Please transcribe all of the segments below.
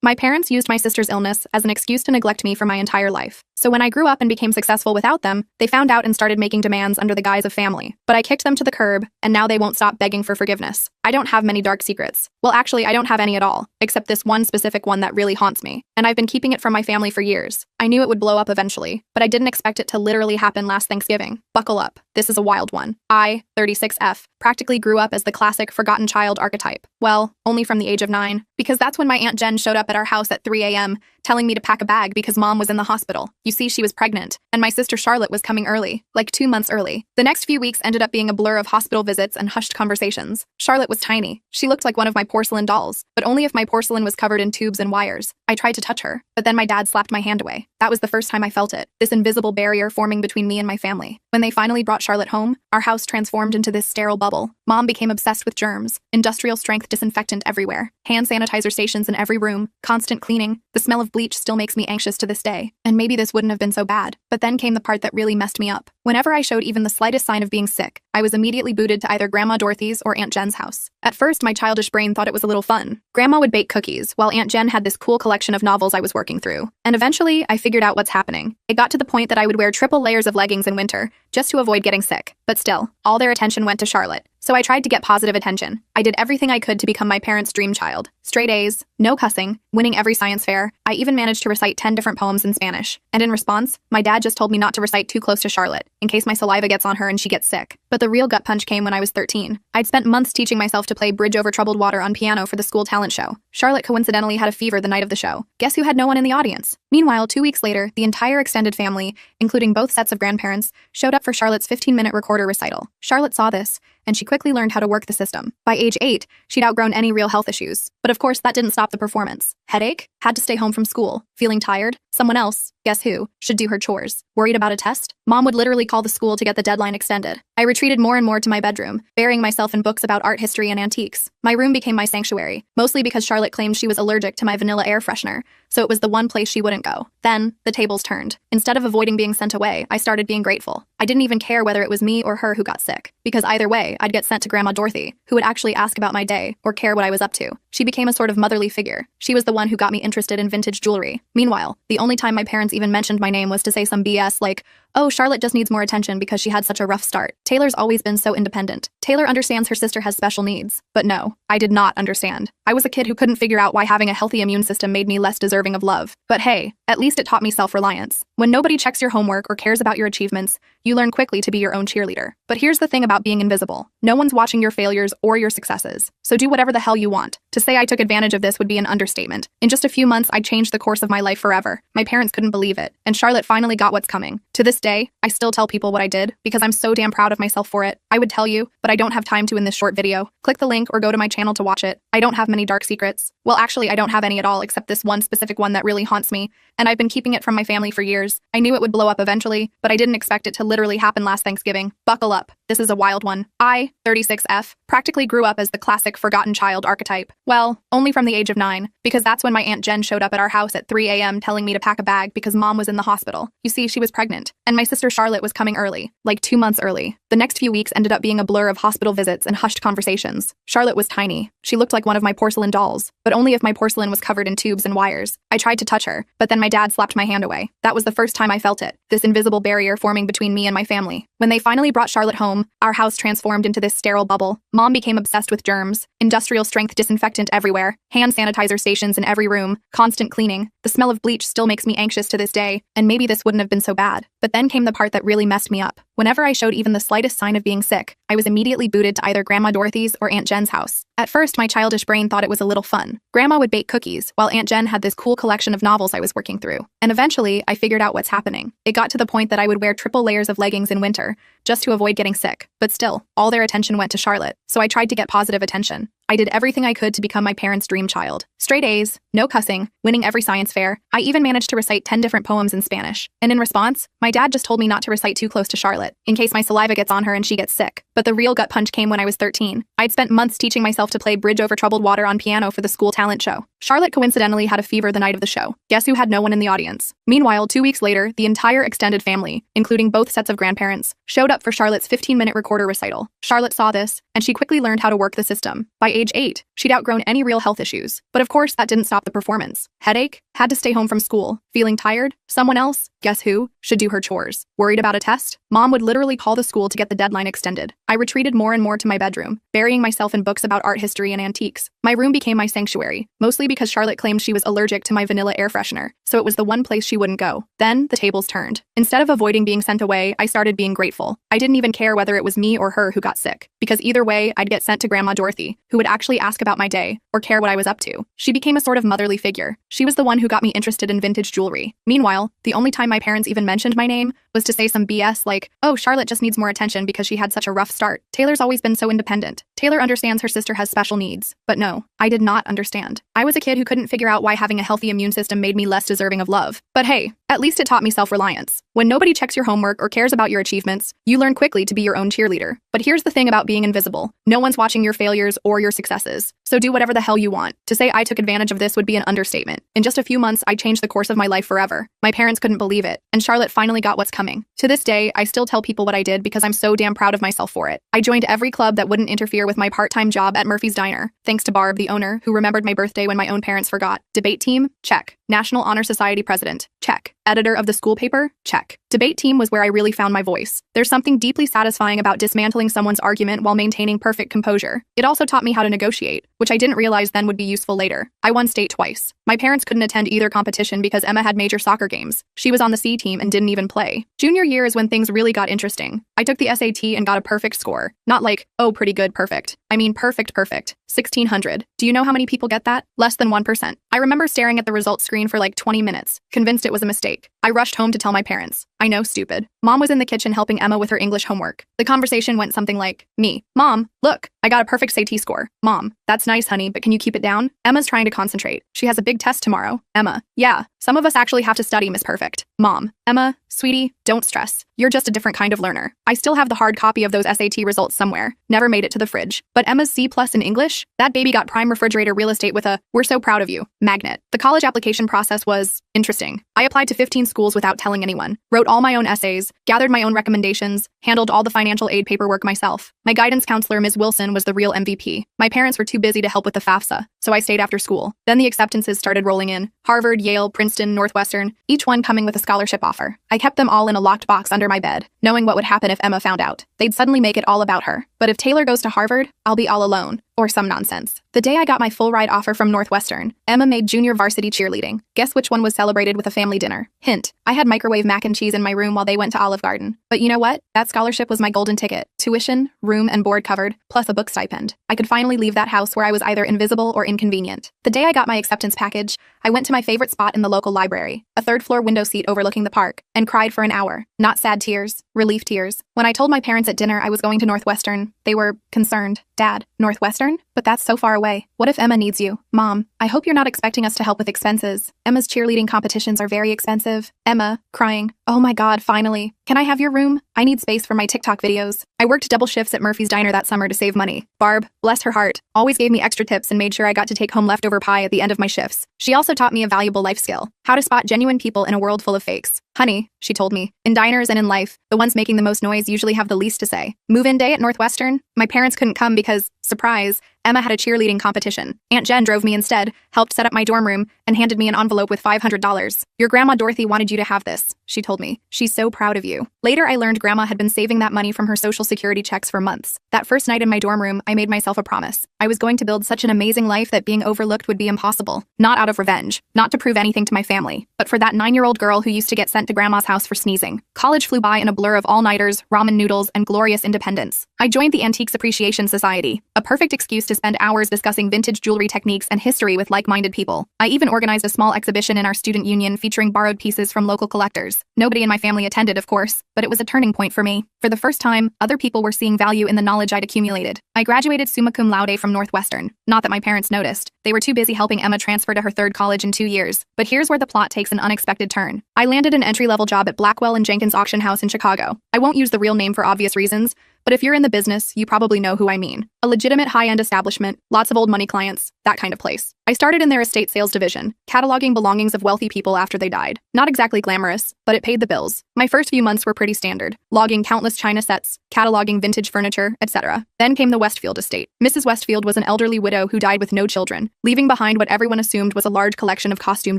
My parents used my sister's illness as an excuse to neglect me for my entire life. So when I grew up and became successful without them, they found out and started making demands under the guise of family. But I kicked them to the curb, and now they won't stop begging for forgiveness. I don't have many dark secrets. Well, actually, I don't have any at all, except this one specific one that really haunts me. And I've been keeping it from my family for years. I knew it would blow up eventually, but I didn't expect it to literally happen last Thanksgiving. Buckle up. This is a wild one. I, 36F, practically grew up as the classic forgotten child archetype. Well, only from the age of 9, because that's when my Aunt Jen showed up at our house at 3 a.m., telling me to pack a bag because Mom was in the hospital. You see, she was pregnant, and my sister Charlotte was coming early, like 2 months early. The next few weeks ended up being a blur of hospital visits and hushed conversations. Charlotte was tiny. She looked like one of my porcelain dolls, but only if my porcelain was covered in tubes and wires. I tried to touch her, but then my dad slapped my hand away. That was the first time I felt it, this invisible barrier forming between me and my family. When they finally brought Charlotte home, our house transformed into this sterile bubble. Mom became obsessed with germs, industrial strength disinfectant everywhere, hand sanitizer stations in every room, constant cleaning. The smell of bleach still makes me anxious to this day. And maybe this wouldn't have been so bad. But then came the part that really messed me up. Whenever I showed even the slightest sign of being sick, I was immediately booted to either Grandma Dorothy's or Aunt Jen's house. At first, my childish brain thought it was a little fun. Grandma would bake cookies, while Aunt Jen had this cool collection of novels I was working through. And eventually, I figured out what's happening. It got to the point that I would wear triple layers of leggings in winter, just to avoid getting sick. But still, all their attention went to Charlotte. So I tried to get positive attention. I did everything I could to become my parents' dream child. Straight A's, no cussing, winning every science fair. I even managed to recite 10 different poems in Spanish. And in response, my dad just told me not to recite too close to Charlotte, in case my saliva gets on her and she gets sick. But the real gut punch came when I was 13. I'd spent months teaching myself to play Bridge Over Troubled Water on piano for the school talent show. Charlotte coincidentally had a fever the night of the show. Guess who had no one in the audience? Meanwhile, 2 weeks later, the entire extended family, including both sets of grandparents, showed up for Charlotte's 15-minute recorder recital. Charlotte saw this, and she quickly learned how to work the system. By age 8, she'd outgrown any real health issues. But of course, that didn't stop the performance. Headache? Had to stay home from school. Feeling tired? Someone else, guess who, should do her chores. Worried about a test? Mom would literally call the school to get the deadline extended. I retreated more and more to my bedroom, burying myself in books about art history and antiques. My room became my sanctuary, mostly because Charlotte claimed she was allergic to my vanilla air freshener, so it was the one place she wouldn't go. Then, the tables turned. Instead of avoiding being sent away, I started being grateful. I didn't even care whether it was me or her who got sick, because either way, I'd get sent to Grandma Dorothy, who would actually ask about my day or care what I was up to. She became a sort of motherly figure. She was the one who got me interested in vintage jewelry. Meanwhile, the only time my parents even mentioned my name was to say some BS like, "Oh, Charlotte just needs more attention because she had such a rough start. Taylor's always been so independent. Taylor understands her sister has special needs." But no, I did not understand. I was a kid who couldn't figure out why having a healthy immune system made me less deserving of love. But hey, at least it taught me self-reliance. When nobody checks your homework or cares about your achievements, you learn quickly to be your own cheerleader. But here's the thing about being invisible. No one's watching your failures or your successes. So do whatever the hell you want. To say I took advantage of this would be an understatement. In just a few months, I changed the course of my life forever. My parents couldn't believe it, and Charlotte finally got what's coming. To this day, I still tell people what I did because I'm so damn proud of myself for it. I would tell you, but I don't have time to in this short video. Click the link or go to my channel to watch it. I don't have many dark secrets. Well, actually, I don't have any at all except this one specific one that really haunts me, and I've been keeping it from my family for years. I knew it would blow up eventually, but I didn't expect it to literally happen last Thanksgiving. Buckle up. This is a wild one. I, 36F, practically grew up as the classic forgotten child archetype. Well, only from the age of 9, because that's when my Aunt Jen showed up at our house at 3 a.m. telling me to pack a bag because Mom was in the hospital. You see, she was pregnant, and my sister Charlotte was coming early, like 2 months early. The next few weeks ended up being a blur of hospital visits and hushed conversations. Charlotte was tiny. She looked like one of my porcelain dolls, but only if my porcelain was covered in tubes and wires. I tried to touch her, but then my dad slapped my hand away. That was the first time I felt it, this invisible barrier forming between me and my family. When they finally brought Charlotte home, our house transformed into this sterile bubble. Mom became obsessed with germs, industrial strength disinfectant everywhere, hand sanitizer stations in every room, constant cleaning. The smell of bleach still makes me anxious to this day, and maybe this wouldn't have been so bad. But then came the part that really messed me up. Whenever I showed even the slightest sign of being sick, I was immediately booted to either Grandma Dorothy's or Aunt Jen's house. At first, my childish brain thought it was a little fun. Grandma would bake cookies, while Aunt Jen had this cool collection of novels I was working through. And eventually, I figured out what's happening. It got to the point that I would wear triple layers of leggings in winter, just to avoid getting sick. But still, all their attention went to Charlotte, so I tried to get positive attention. I did everything I could to become my parents' dream child. Straight A's, no cussing, winning every science fair. I even managed to recite 10 different poems in Spanish. And in response, my dad just told me not to recite too close to Charlotte, in case my saliva gets on her and she gets sick. But the real gut punch came when I was 13. I'd spent months teaching myself to play Bridge Over Troubled Water on piano for the school talent show. Charlotte coincidentally had a fever the night of the show. Guess who had no one in the audience? Meanwhile, 2 weeks later, the entire extended family, including both sets of grandparents, showed up for Charlotte's 15-minute quarter recital. Charlotte saw this, and she quickly learned how to work the system. By age 8, she'd outgrown any real health issues. But of course, that didn't stop the performance. Headache? Had to stay home from school. Feeling tired? Someone else, guess who, should do her chores. Worried about a test? Mom would literally call the school to get the deadline extended. I retreated more and more to my bedroom, burying myself in books about art history and antiques. My room became my sanctuary, mostly because Charlotte claimed she was allergic to my vanilla air freshener, so it was the one place she wouldn't go. Then, the tables turned. Instead of avoiding being sent away, I started being grateful. I didn't even care whether it was me or her who got sick, because either way, I'd get sent to Grandma Dorothy, who would actually ask about my day, or care what I was up to. She became a sort of motherly figure. She was the one who got me interested in vintage jewelry. Meanwhile, the only time my parents even mentioned my name was to say some BS like, oh, Charlotte just needs more attention because she had such a rough start. Taylor's always been so independent. Taylor understands her sister has special needs. But no, I did not understand. I was a kid who couldn't figure out why having a healthy immune system made me less deserving of love. But hey, at least it taught me self-reliance. When nobody checks your homework or cares about your achievements, you learn quickly to be your own cheerleader. But here's the thing about being invisible. No one's watching your failures or your successes. So do whatever the hell you want. To say I took advantage of this would be an understatement. In just a few months, I changed the course of my life forever. My parents couldn't believe it, and Charlotte finally got what's coming. To this day, I still tell people what I did because I'm so damn proud of myself for it. I joined every club that wouldn't interfere with my part-time job at Murphy's Diner, thanks to Barb, the owner, who remembered my birthday when my own parents forgot. Debate team? Check. National Honor Society president? Check. Editor of the school paper? Check. Debate team was where I really found my voice. There's something deeply satisfying about dismantling someone's argument while maintaining perfect composure. It also taught me how to negotiate, which I didn't realize then would be useful later. I won state twice. My parents couldn't attend either competition because Emma had major soccer games. She was on the C team and didn't even play. Junior year is when things really got interesting. I took the SAT and got a perfect score. Not like, oh, pretty good, perfect. I mean perfect. 1600. Do you know how many people get that? Less than 1%. I remember staring at the results screen for like 20 minutes, convinced it was a mistake. I rushed home to tell my parents. I know, stupid. Mom was in the kitchen helping Emma with her English homework. The conversation went something like, me. Mom, look, I got a perfect SAT score. Mom, that's nice, honey, but can you keep it down? Emma's trying to concentrate. She has a big test tomorrow. Emma, yeah, some of us actually have to study, Miss Perfect. Mom, Emma, sweetie, don't stress. You're just a different kind of learner. I still have the hard copy of those SAT results somewhere. Never made it to the fridge. But Emma's C+ in English? That baby got prime refrigerator real estate with a, we're so proud of you, magnet. The college application process was interesting. I applied to 15 schools without telling anyone, wrote all my own essays, gathered my own recommendations, handled all the financial aid paperwork myself. My guidance counselor, Ms. Wilson, was the real MVP. My parents were too busy to help with the FAFSA, so I stayed after school. Then the acceptances started rolling in. Harvard, Yale, Princeton, Northwestern, each one coming with a scholarship offer. I kept them all in a locked box under my bed, knowing what would happen if Emma found out. They'd suddenly make it all about her. But if Taylor goes to Harvard, I'll be all alone. Or some nonsense. The day I got my full ride offer from Northwestern, Emma made junior varsity cheerleading. Guess which one was celebrated with a family dinner? Hint, I had microwave mac and cheese in my room while they went to Olive Garden. But you know what? That scholarship was my golden ticket. Tuition, room and board covered, plus a book stipend. I could finally leave that house where I was either invisible or inconvenient. The day I got my acceptance package, I went to my favorite spot in the local library, a third-floor window seat overlooking the park, and cried for an hour. Not sad tears, relief tears. When I told my parents at dinner I was going to Northwestern, they were concerned. Dad, Northwestern? But that's so far away. What if Emma needs you? Mom, I hope you're not expecting us to help with expenses. Emma's cheerleading competitions are very expensive. Emma, crying. Oh my God, finally. Can I have your room? I need space for my TikTok videos. I worked double shifts at Murphy's Diner that summer to save money. Barb, bless her heart, always gave me extra tips and made sure I got to take home leftover pie at the end of my shifts. She also taught me a valuable life skill, how to spot genuine people in a world full of fakes. Honey, she told me, in diners and in life, the ones making the most noise usually have the least to say. Move-in day at Northwestern? My parents couldn't come because, surprise, Emma had a cheerleading competition. Aunt Jen drove me instead, helped set up my dorm room, and handed me an envelope with $500. Your Grandma Dorothy wanted you to have this, she told me. She's so proud of you. Later, I learned Grandma had been saving that money from her Social Security checks for months. That first night in my dorm room, I made myself a promise. I was going to build such an amazing life that being overlooked would be impossible. Not out of revenge, not to prove anything to my family, but for that 9-year-old girl who used to get sent to Grandma's house for sneezing. College flew by in a blur of all-nighters, ramen noodles, and glorious independence. I joined the Antiques Appreciation Society, a perfect excuse to spend hours discussing vintage jewelry techniques and history with like-minded people. I even organized a small exhibition in our student union featuring borrowed pieces from local collectors. Nobody in my family attended, of course, but it was a turning point for me. For the first time, other people were seeing value in the knowledge I'd accumulated. I graduated summa cum laude from Northwestern. Not that my parents noticed. They were too busy helping Emma transfer to her third college in 2 years. But here's where the plot takes an unexpected turn. I landed an entry-level job at Blackwell & Jenkins Auction House in Chicago. I won't use the real name for obvious reasons, but if you're in the business, you probably know who I mean. A legitimate high-end establishment, lots of old money clients, that kind of place. I started in their estate sales division, cataloging belongings of wealthy people after they died. Not exactly glamorous, but it paid the bills. My first few months were pretty standard, logging countless china sets, cataloging vintage furniture, etc. Then came the Westfield estate. Mrs. Westfield was an elderly widow who died with no children, leaving behind what everyone assumed was a large collection of costume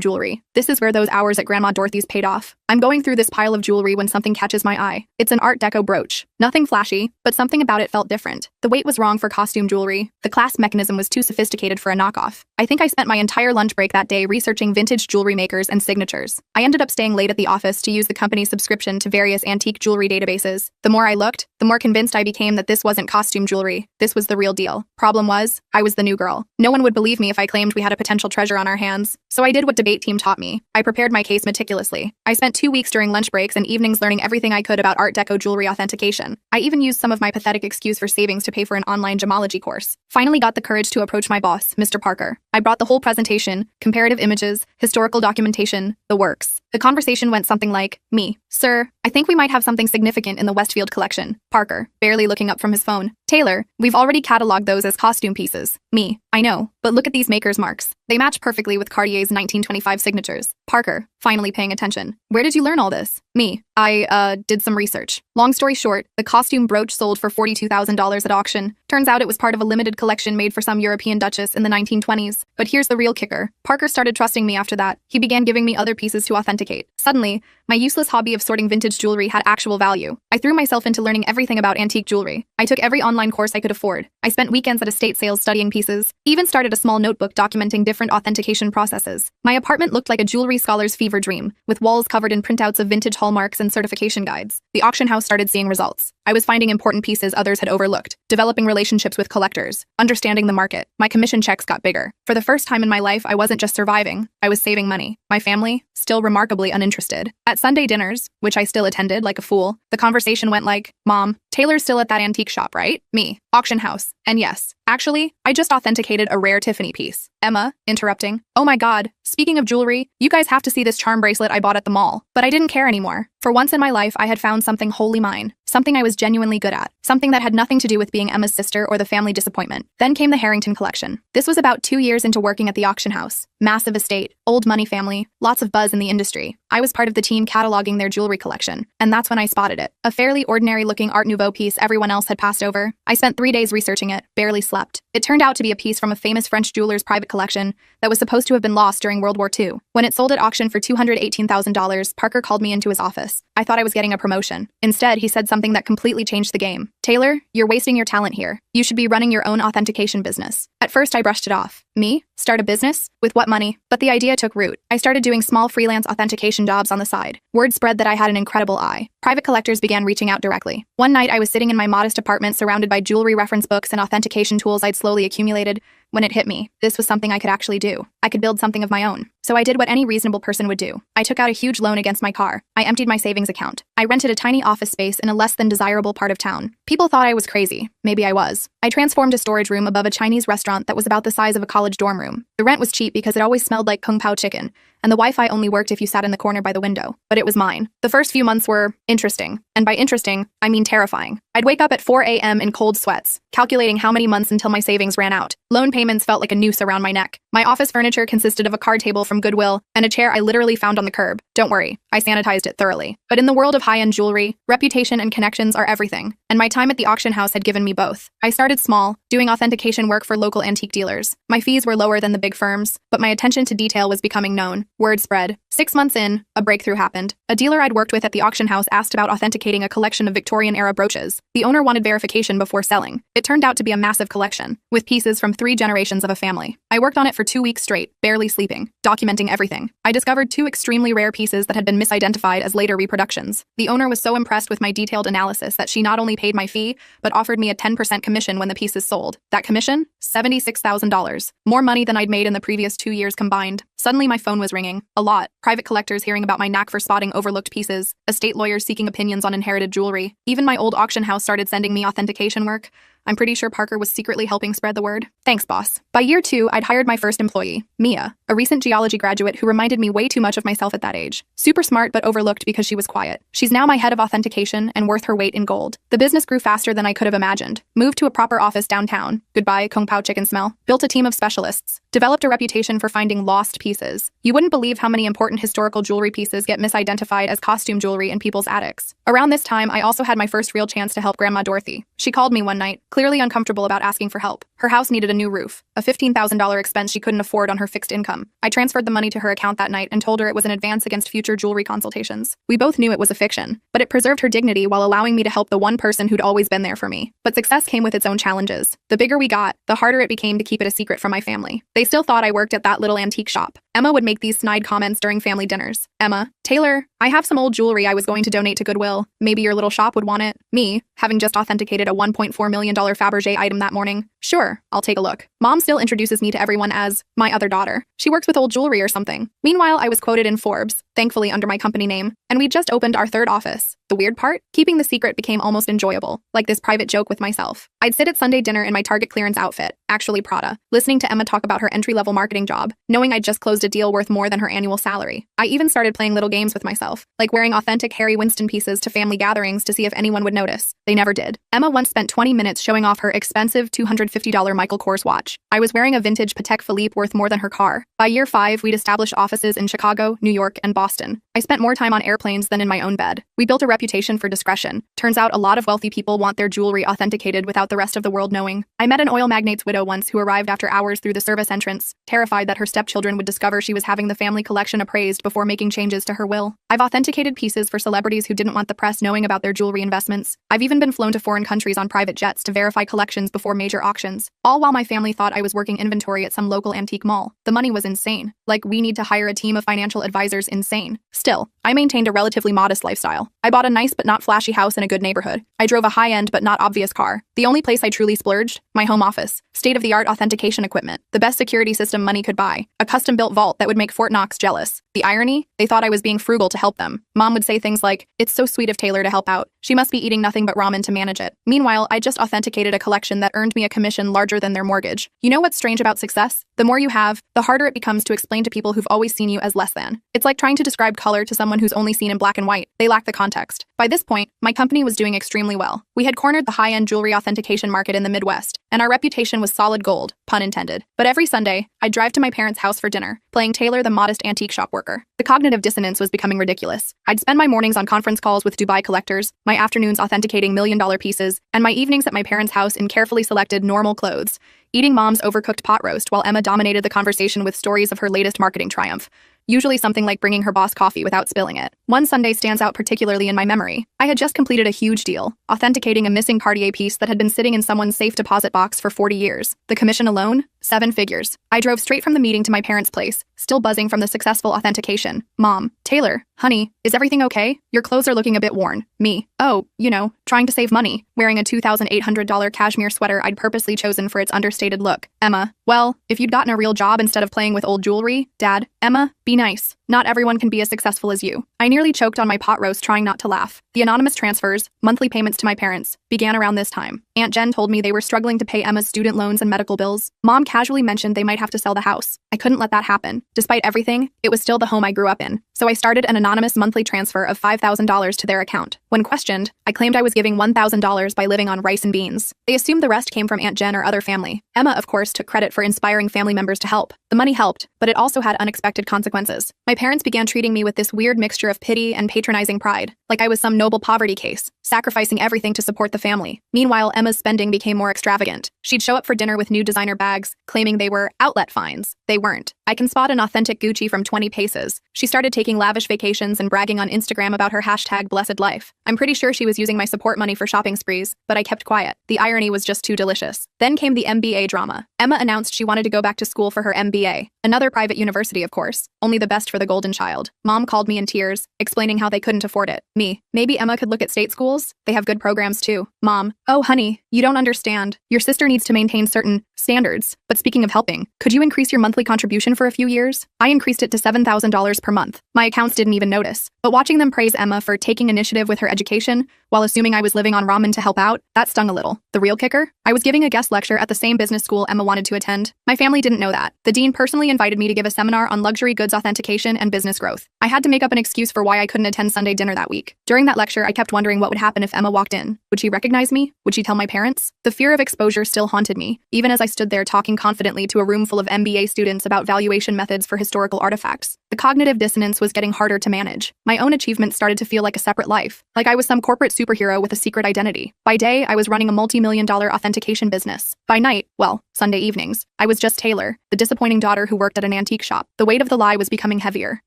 jewelry. This is where those hours at Grandma Dorothy's paid off. I'm going through this pile of jewelry when something catches my eye. It's an Art Deco brooch. Nothing flashy, but something about it felt different. The weight was wrong for costume jewelry. The clasp mechanism was too sophisticated for a knockoff. I think I spent my entire lunch break that day researching vintage jewelry makers and signatures. I ended up staying late at the office to use the company's subscription to various antique jewelry databases. The more I looked, the more convinced I became that this wasn't costume jewelry. This was the real deal. Problem was, I was the new girl. No one would believe me if I claimed we had a potential treasure on our hands. So I did what debate team taught me. I prepared my case meticulously. I spent 2 weeks during lunch breaks and evenings learning everything I could about Art Deco jewelry authentication. I even used some of my pathetic excuse for savings to pay for an online gemology course. Finally got the courage to approach my boss, Mr. Parker. I brought the whole presentation, comparative images, historical documentation, the works. The conversation went something like, me, sir, I think we might have something significant in the Westfield collection. Parker, barely looking up from his phone. Taylor, we've already cataloged those as costume pieces. Me, I know, but look at these maker's marks. They match perfectly with Cartier's 1925 signatures. Parker, finally paying attention. Where did you learn all this? Me, I did some research. Long story short, the costume brooch sold for $42,000 at auction. Turns out it was part of a limited collection made for some European duchess in the 1920s. But here's the real kicker. Parker started trusting me after that. He began giving me other pieces to authenticate. Suddenly, my useless hobby of sorting vintage jewelry had actual value. I threw myself into learning everything about antique jewelry. I took every online course I could afford. I spent weekends at estate sales studying pieces, even started a small notebook documenting different authentication processes. My apartment looked like a jewelry scholar's fever dream, with walls covered in printouts of vintage hallmarks and certification guides. The auction house started seeing results. I was finding important pieces others had overlooked, developing relationships with collectors, understanding the market. My commission checks got bigger. For the first time in my life, I wasn't just surviving, I was saving money. My family, still remarkably uninterested. At Sunday dinners, which I still attended like a fool, the conversation went like, Mom, Taylor's still at that antique shop, right? Me, auction house. And yes, actually, I just authenticated a rare Tiffany piece. Emma, interrupting. Oh my god, speaking of jewelry, you guys have to see this charm bracelet I bought at the mall. But I didn't care anymore. For once in my life, I had found something wholly mine. Something I was genuinely good at. Something that had nothing to do with being Emma's sister or the family disappointment. Then came the Harrington collection. This was about 2 years into working at the auction house. Massive estate, old money family, lots of buzz in the industry. I was part of the team cataloging their jewelry collection, and that's when I spotted it. A fairly ordinary-looking Art Nouveau piece everyone else had passed over. I spent 3 days researching it, barely slept. It turned out to be a piece from a famous French jeweler's private collection that was supposed to have been lost during World War II. When it sold at auction for $218,000, Parker called me into his office. I thought I was getting a promotion. Instead, he said something that completely changed the game. Taylor, you're wasting your talent here. You should be running your own authentication business. At first, I brushed it off. Me? Start a business? With what money? But the idea took root. I started doing small freelance authentication jobs on the side. Word spread that I had an incredible eye. Private collectors began reaching out directly. One night, I was sitting in my modest apartment surrounded by jewelry reference books and authentication tools I'd slowly accumulated. When it hit me, this was something I could actually do. I could build something of my own. So I did what any reasonable person would do. I took out a huge loan against my car. I emptied my savings account. I rented a tiny office space in a less than desirable part of town. People thought I was crazy. Maybe I was. I transformed a storage room above a Chinese restaurant that was about the size of a college dorm room. The rent was cheap because it always smelled like Kung Pao chicken, and the Wi-Fi only worked if you sat in the corner by the window. But it was mine. The first few months were interesting. And by interesting, I mean terrifying. I'd wake up at 4 a.m. in cold sweats, calculating how many months until my savings ran out. Loan payments felt like a noose around my neck. My office furniture consisted of a card table from Goodwill and a chair I literally found on the curb. Don't worry, I sanitized it thoroughly. But in the world of high-end jewelry, reputation and connections are everything. And my time at the auction house had given me both. I started small, doing authentication work for local antique dealers. My fees were lower than the big firms, but my attention to detail was becoming known. Word spread. 6 months in, a breakthrough happened. A dealer I'd worked with at the auction house asked about authenticating a collection of Victorian-era brooches. The owner wanted verification before selling. It turned out to be a massive collection, with pieces from 3 generations of a family. I worked on it for 2 weeks straight, barely sleeping, documenting everything. I discovered 2 extremely rare pieces that had been misidentified as later reproductions. The owner was so impressed with my detailed analysis that she not only paid my fee, but offered me a 10% commission when the pieces sold. That commission? $76,000. More money than I'd made in the previous 2 years combined. Suddenly my phone was ringing. A lot. Private collectors hearing about my knack for spotting overlooked pieces. Estate lawyers seeking opinions on inherited jewelry. Even my old auction house started sending me authentication work. I'm pretty sure Parker was secretly helping spread the word. Thanks, boss. By year 2, I'd hired my first employee, Mia, a recent geology graduate who reminded me way too much of myself at that age. Super smart but overlooked because she was quiet. She's now my head of authentication and worth her weight in gold. The business grew faster than I could have imagined. Moved to a proper office downtown. Goodbye, Kung Pao chicken smell. Built a team of specialists. developed a reputation for finding lost pieces. You wouldn't believe how many important historical jewelry pieces get misidentified as costume jewelry in people's attics. Around this time, I also had my first real chance to help Grandma Dorothy. She called me one night, clearly uncomfortable about asking for help. Her house needed a new roof, a $15,000 expense she couldn't afford on her fixed income. I transferred the money to her account that night and told her it was an advance against future jewelry consultations. We both knew it was a fiction, but it preserved her dignity while allowing me to help the one person who'd always been there for me. But success came with its own challenges. The bigger we got, the harder it became to keep it a secret from my family. They still thought I worked at that little antique shop. Emma would make these snide comments during family dinners. Emma, Taylor, I have some old jewelry I was going to donate to Goodwill. Maybe your little shop would want it. Me, having just authenticated a $1.4 million Fabergé item that morning. Sure, I'll take a look. Mom still introduces me to everyone as my other daughter. She works with old jewelry or something. Meanwhile, I was quoted in Forbes, thankfully under my company name, and we'd just opened our third office. The weird part? Keeping the secret became almost enjoyable, like this private joke with myself. I'd sit at Sunday dinner in my Target clearance outfit, actually Prada, listening to Emma talk about her entry-level marketing job, knowing I'd just closed a deal worth more than her annual salary. I even started playing little games with myself, like wearing authentic Harry Winston pieces to family gatherings to see if anyone would notice. They never did. Emma once spent 20 minutes showing off her expensive $250 Michael Kors watch. I was wearing a vintage Patek Philippe worth more than her car. By year 5, we'd established offices in Chicago, New York, and Boston. I spent more time on airplanes than in my own bed. We built a reputation for discretion. Turns out a lot of wealthy people want their jewelry authenticated without the rest of the world knowing. I met an oil magnate's widow once who arrived after hours through the service entrance, terrified that her stepchildren would discover she was having the family collection appraised before making changes to her will. I've authenticated pieces for celebrities who didn't want the press knowing about their jewelry investments. I've even been flown to foreign countries on private jets to verify collections before major auctions, all while my family thought I was working inventory at some local antique mall. The money was insane. Like, we need to hire a team of financial advisors insane. Still, I maintained a relatively modest lifestyle. I bought a nice but not flashy house in a good neighborhood. I drove a high-end but not obvious car. The only place I truly splurged? My home office. State-of-the-art authentication equipment. The best security system money could buy. A custom-built vault that would make Fort Knox jealous. The irony? They thought I was being frugal to help them. Mom would say things like, "It's so sweet of Taylor to help out. She must be eating nothing but ramen to manage it." Meanwhile, I just authenticated a collection that earned me a commission larger than their mortgage. You know what's strange about success? The more you have, the harder it becomes to explain to people who've always seen you as less than. It's like trying to describe color to someone who's only seen in black and white. They lack the context. By this point, my company was doing extremely well. We had cornered the high-end jewelry authentication market in the Midwest, and our reputation was solid gold, pun intended. But every Sunday, I'd drive to my parents' house for dinner, playing Taylor the modest antique shop worker. The cognitive dissonance was becoming ridiculous. I'd spend my mornings on conference calls with Dubai collectors, my afternoons authenticating million-dollar pieces, and my evenings at my parents' house in carefully selected normal clothes, eating Mom's overcooked pot roast while Emma dominated the conversation with stories of her latest marketing triumph. Usually something like bringing her boss coffee without spilling it. One Sunday stands out particularly in my memory. I had just completed a huge deal, authenticating a missing Cartier piece that had been sitting in someone's safe deposit box for 40 years. The commission alone? 7 figures. I drove straight from the meeting to my parents' place, still buzzing from the successful authentication. Mom, Taylor, honey, is everything okay? Your clothes are looking a bit worn. Me, oh, you know, trying to save money, wearing a $2,800 cashmere sweater I'd purposely chosen for its understated look. Emma, well, if you'd gotten a real job instead of playing with old jewelry. Dad, Emma, be nice. Not everyone can be as successful as you. I nearly choked on my pot roast trying not to laugh. The anonymous transfers, monthly payments to my parents, began around this time. Aunt Jen told me they were struggling to pay Emma's student loans and medical bills. Mom casually mentioned they might have to sell the house. I couldn't let that happen. Despite everything, it was still the home I grew up in. So I started an anonymous monthly transfer of $5,000 to their account. When questioned, I claimed I was giving $1,000 by living on rice and beans. They assumed the rest came from Aunt Jen or other family. Emma, of course, took credit for inspiring family members to help. The money helped, but it also had unexpected consequences. My parents began treating me with this weird mixture of pity and patronizing pride, like I was some noble poverty case, sacrificing everything to support the family. Meanwhile, Emma's spending became more extravagant. She'd show up for dinner with new designer bags, claiming they were outlet finds. They weren't. I can spot an authentic Gucci from 20 paces. She started taking lavish vacations and bragging on Instagram about her #blessed life. I'm pretty sure she was using my support money for shopping sprees, but I kept quiet. The irony was just too delicious. Then came the MBA drama. Emma announced she wanted to go back to school for her MBA. Another private university, of course. Only the best for the golden child. Mom called me in tears, explaining how they couldn't afford it. Me, maybe Emma could look at state schools? They have good programs too. Mom, oh honey, you don't understand. Your sister needs to maintain certain standards. But speaking of helping, could you increase your monthly contribution for a few years? I increased it to $7,000 per month. My accounts didn't even notice. But watching them praise Emma for taking initiative with her education, while assuming I was living on ramen to help out, that stung a little. The real kicker? I was giving a guest lecture at the same business business school Emma wanted to attend. My family didn't know that. The dean personally invited me to give a seminar on luxury goods authentication and business growth. I had to make up an excuse for why I couldn't attend Sunday dinner that week. During that lecture, I kept wondering what would happen if Emma walked in. Would she recognize me? Would she tell my parents? The fear of exposure still haunted me, even as I stood there talking confidently to a room full of MBA students about valuation methods for historical artifacts. The cognitive dissonance was getting harder to manage. My own achievements started to feel like a separate life, like I was some corporate superhero with a secret identity. By day, I was running a multi-million-dollar authentication business. By night, well, Sunday evenings, I was just Taylor, the disappointing daughter who worked at an antique shop. The weight of the lie was becoming heavier.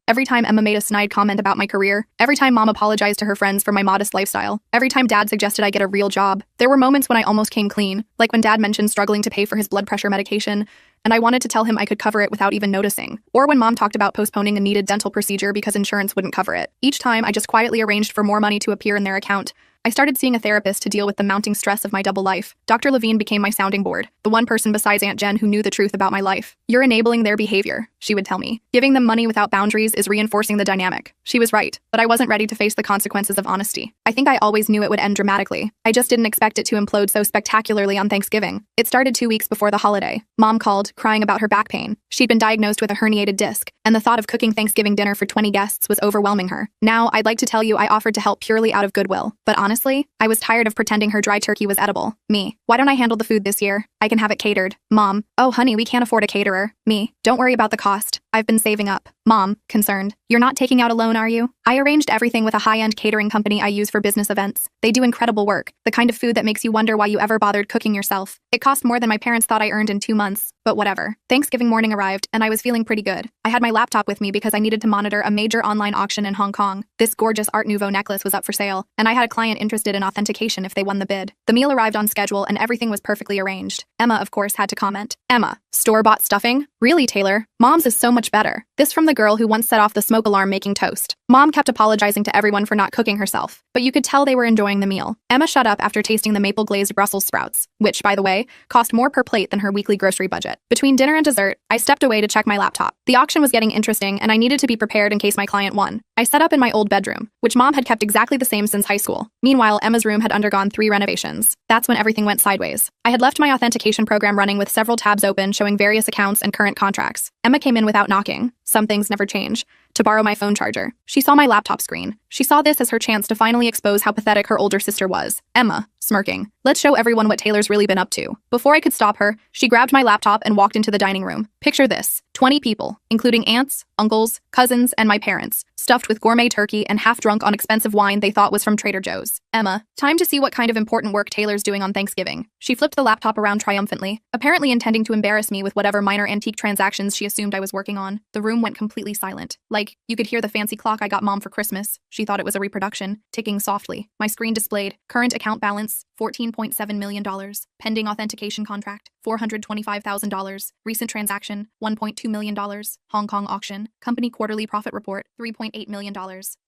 Every time Emma made a snide comment about my career, every time Mom apologized to her friends for my modest lifestyle, every time Dad suggested I get a real job, there were moments when I almost came clean, like when Dad mentioned struggling to pay for his blood pressure medication, and I wanted to tell him I could cover it without even noticing. Or when Mom talked about postponing a needed dental procedure because insurance wouldn't cover it. Each time, I just quietly arranged for more money to appear in their account. I started seeing a therapist to deal with the mounting stress of my double life. Dr. Levine became my sounding board, the one person besides Aunt Jen who knew the truth about my life. You're enabling their behavior, she would tell me. Giving them money without boundaries is reinforcing the dynamic. She was right, but I wasn't ready to face the consequences of honesty. I think I always knew it would end dramatically. I just didn't expect it to implode so spectacularly on Thanksgiving. It started 2 weeks before the holiday. Mom called, crying about her back pain. She'd been diagnosed with a herniated disc, and the thought of cooking Thanksgiving dinner for 20 guests was overwhelming her. Now, I'd like to tell you I offered to help purely out of goodwill, but honestly, I was tired of pretending her dry turkey was edible. Me. Why don't I handle the food this year? I can have it catered. Mom. Oh, honey, we can't afford a caterer. Me. Don't worry about the cost. I've been saving up. Mom. Concerned. You're not taking out a loan, are you? I arranged everything with a high-end catering company I use for business events. They do incredible work, the kind of food that makes you wonder why you ever bothered cooking yourself. It cost more than my parents thought I earned in 2 months, but whatever. Thanksgiving morning arrived, and I was feeling pretty good. I had my laptop with me because I needed to monitor a major online auction in Hong Kong. This gorgeous Art Nouveau necklace was up for sale, and I had a client interested in authentication if they won the bid. The meal arrived on schedule, and everything was perfectly arranged. Emma, of course, had to comment. Emma. Store-bought stuffing? Really, Taylor? Mom's is so much better. This from the girl who once set off the smoke alarm making toast. Mom kept apologizing to everyone for not cooking herself, but you could tell they were enjoying the meal. Emma shut up after tasting the maple-glazed Brussels sprouts, which, by the way, cost more per plate than her weekly grocery budget. Between dinner and dessert, I stepped away to check my laptop. The auction was getting interesting, and I needed to be prepared in case my client won. I set up in my old bedroom, which Mom had kept exactly the same since high school. Meanwhile, Emma's room had undergone 3 renovations. That's when everything went sideways. I had left my authentication program running with several tabs open showing various accounts and current contracts. Emma came in without knocking. Some things never change. To borrow my phone charger. She saw my laptop screen. She saw this as her chance to finally expose how pathetic her older sister was. Emma, smirking. Let's show everyone what Taylor's really been up to. Before I could stop her, she grabbed my laptop and walked into the dining room. Picture this. 20 people, including aunts, uncles, cousins, and my parents, stuffed with gourmet turkey and half drunk on expensive wine they thought was from Trader Joe's. Emma, time to see what kind of important work Taylor's doing on Thanksgiving. She flipped the laptop around triumphantly, apparently intending to embarrass me with whatever minor antique transactions she assumed I was working on. The room went completely silent. Like, you could hear the fancy clock I got Mom for Christmas. She thought it was a reproduction, ticking softly. My screen displayed current account balance, $14.7 million. Pending authentication contract, $425,000. Recent transaction, $1.2 million. Hong Kong auction. Company quarterly profit report, $3.8 million.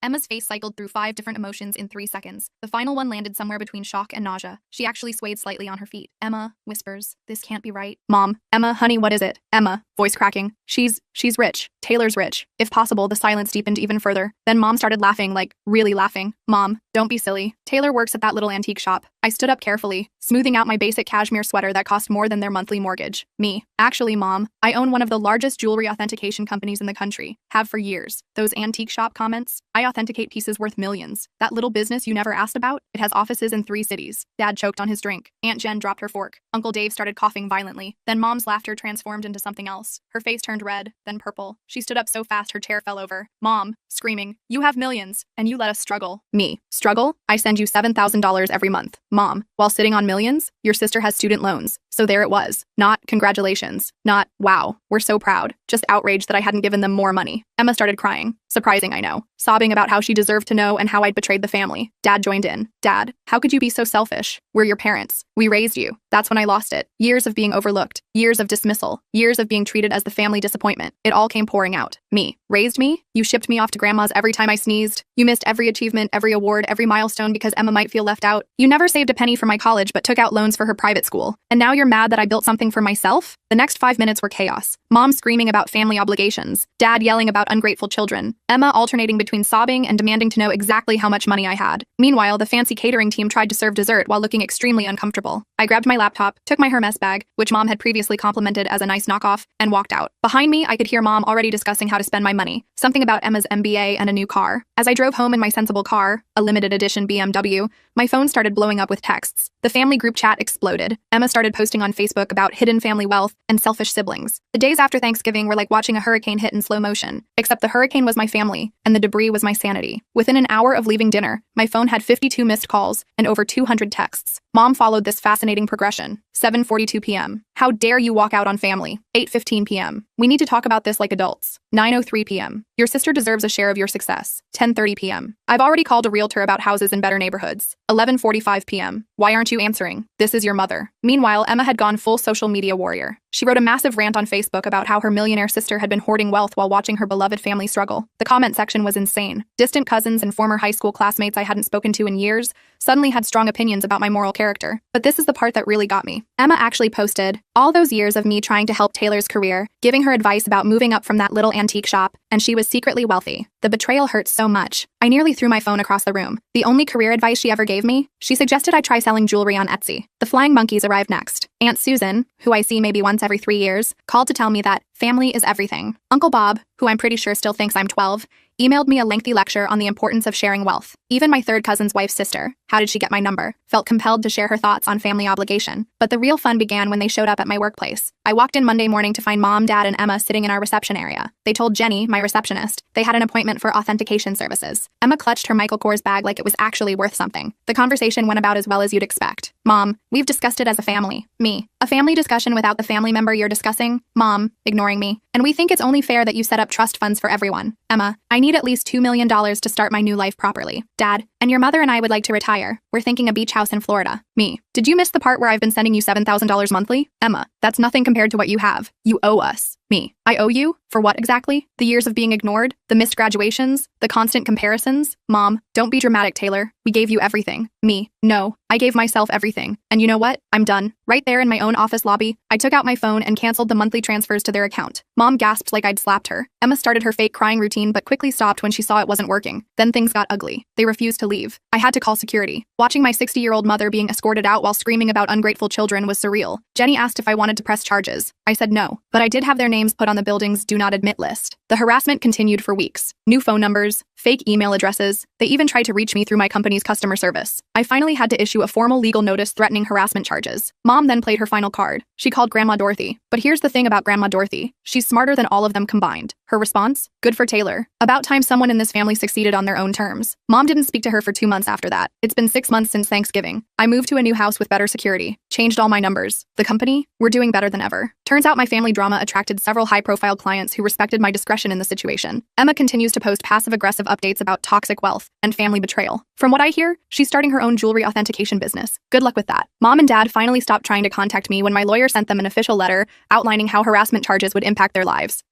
Emma's face cycled through 5 different emotions in 3 seconds. The final one landed somewhere between shock and nausea. She actually swayed slightly on her feet. Emma whispers, this can't be right. Mom. Emma, honey, what is it? Emma, voice cracking. She's rich. Taylor's rich. If possible, the silence deepened even further. Then Mom started laughing, like, really laughing. Mom, don't be silly. Taylor works at that little antique shop. I stood up carefully, smoothing out my basic cashmere sweater that cost more than their monthly mortgage. Me. Actually, Mom, I own one of the largest jewelry authentication companies in the country. Have for years. Those antique shop comments? I authenticate pieces worth millions. That little business you never asked about? It has offices in 3 cities. Dad choked on his drink. Aunt Jen dropped her fork. Uncle Dave started coughing violently. Then Mom's laughter transformed into something else. Her face turned red, then purple. She stood up so fast her chair fell over. Mom, screaming, you have millions, and you let us struggle. Me. Struggle? I send you $7,000 every month. Mom, while sitting on millions, your sister has student loans. So there it was. Not congratulations. Not, wow, we're so proud. Just outraged that I hadn't given them more money. Emma started crying. Surprising, I know. Sobbing about how she deserved to know and how I'd betrayed the family. Dad joined in. Dad, how could you be so selfish? We're your parents. We raised you. That's when I lost it. Years of being overlooked. Years of dismissal. Years of being treated as the family disappointment. It all came pouring out. Me. Raised me? You shipped me off to grandma's every time I sneezed. You missed every achievement, every every award, every milestone because Emma might feel left out. You never saved a penny for my college but took out loans for her private school. And now you're mad that I built something for myself? The next 5 minutes were chaos. Mom screaming about family obligations, Dad yelling about ungrateful children, Emma alternating between sobbing and demanding to know exactly how much money I had. Meanwhile, the fancy catering team tried to serve dessert while looking extremely uncomfortable. I grabbed my laptop, took my Hermes bag, which Mom had previously complimented as a nice knockoff, and walked out. Behind me, I could hear Mom already discussing how to spend my money, something about Emma's MBA and a new car. As I drove home in my sensible car, a limited edition BMW, my phone started blowing up with texts. The family group chat exploded. Emma started posting on Facebook about hidden family wealth and selfish siblings. The days after Thanksgiving were like watching a hurricane hit in slow motion, except the hurricane was my family, and the debris was my sanity. Within an hour of leaving dinner, my phone had 52 missed calls and over 200 texts. Mom followed this fascinating progression. 7:42 p.m. How dare you walk out on family? 8:15 p.m. We need to talk about this like adults. 9:03 p.m. Your sister deserves a share of your success. 10:30 p.m. I've already called a realtor about houses in better neighborhoods. 11:45 p.m. Why aren't you answering? This is your mother. Meanwhile, Emma had gone full social media warrior. She wrote a massive rant on Facebook about how her millionaire sister had been hoarding wealth while watching her beloved family struggle. The comment section was insane. Distant cousins and former high school classmates I hadn't spoken to in years suddenly had strong opinions about my moral character. But this is the part that really got me. Emma actually posted, all those years of me trying to help Taylor's career, giving her advice about moving up from that little antique shop, and she was secretly wealthy. The betrayal hurts so much. I nearly threw my phone across the room. The only career advice she ever gave me? She suggested I try selling jewelry on Etsy. The flying monkeys arrived next. Aunt Susan, who I see maybe once every 3 years, called to tell me that family is everything. Uncle Bob, who I'm pretty sure still thinks I'm 12, emailed me a lengthy lecture on the importance of sharing wealth. Even my third cousin's wife's sister, how did she get my number, felt compelled to share her thoughts on family obligation. But the real fun began when they showed up at my workplace. I walked in Monday morning to find Mom, Dad, and Emma sitting in our reception area. They told Jenny, my receptionist, they had an appointment for authentication services. Emma clutched her Michael Kors bag like it was actually worth something. The conversation went about as well as you'd expect. Mom, we've discussed it as a family. Me, a family discussion without the family member you're discussing? Mom, ignoring me. And we think it's only fair that you set up trust funds for everyone. Emma, I need at least $2 million to start my new life properly. Dad, and your mother and I would like to retire. We're thinking a beach house in Florida. Me, did you miss the part where I've been sending you $7,000 monthly? Emma, that's nothing compared to what you have. You owe us. Me, I owe you? For what exactly? The years of being ignored? The missed graduations? The constant comparisons? Mom, don't be dramatic, Taylor. We gave you everything. Me, no, I gave myself everything. And you know what? I'm done. Right there in my own office lobby, I took out my phone and canceled the monthly transfers to their account. Mom gasped like I'd slapped her. Emma started her fake crying routine but quickly stopped when she saw it wasn't working. Then things got ugly. They refused to leave. I had to call security. Watching my 60-year-old mother being escorted out while screaming about ungrateful children was surreal. Jenny asked if I wanted to press charges. I said no, but I did have their names put on the building's do not admit list. The harassment continued for weeks. New phone numbers, fake email addresses. They even tried to reach me through my company's customer service. I finally had to issue a formal legal notice threatening harassment charges. Mom then played her final card. She called Grandma Dorothy. But here's the thing about Grandma Dorothy. She's smarter than all of them combined. Her response? Good for Taylor. About time someone in this family succeeded on their own terms. Mom didn't speak to her for 2 months after that. It's been 6 months since Thanksgiving. I moved to a new house with better security. Changed all my numbers. The company? We're doing better than ever. Turns out my family drama attracted several high-profile clients who respected my discretion in the situation. Emma continues to post passive-aggressive updates about toxic wealth and family betrayal. From what I hear, she's starting her own jewelry authentication business. Good luck with that. Mom and Dad finally stopped trying to contact me when my lawyer sent them an official letter outlining how harassment charges would impact their lives.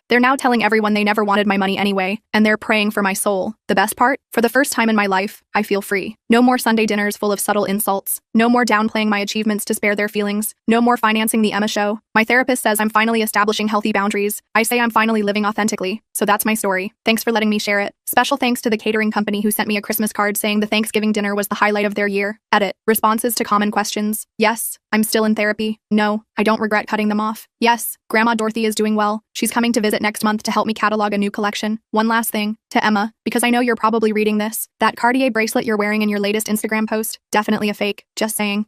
They're now telling everyone they never wanted my money anyway, and they're praying for my soul. The best part? For the first time in my life, I feel free. No more Sunday dinners full of subtle insults. No more downplaying my achievements to spare their feelings. No more financing the Emma show. My therapist says I'm finally establishing healthy boundaries. I say I'm finally living authentically. So that's my story. Thanks for letting me share it. Special thanks to the catering company who sent me a Christmas card saying the Thanksgiving dinner was the highlight of their year. Edit. Responses to common questions. Yes, I'm still in therapy. No, I don't regret cutting them off. Yes, Grandma Dorothy is doing well. She's coming to visit next month to help me catalog a new collection. One last thing. To Emma, because I know you're probably reading this, that Cartier bracelet you're wearing in your latest Instagram post, definitely a fake. Just saying.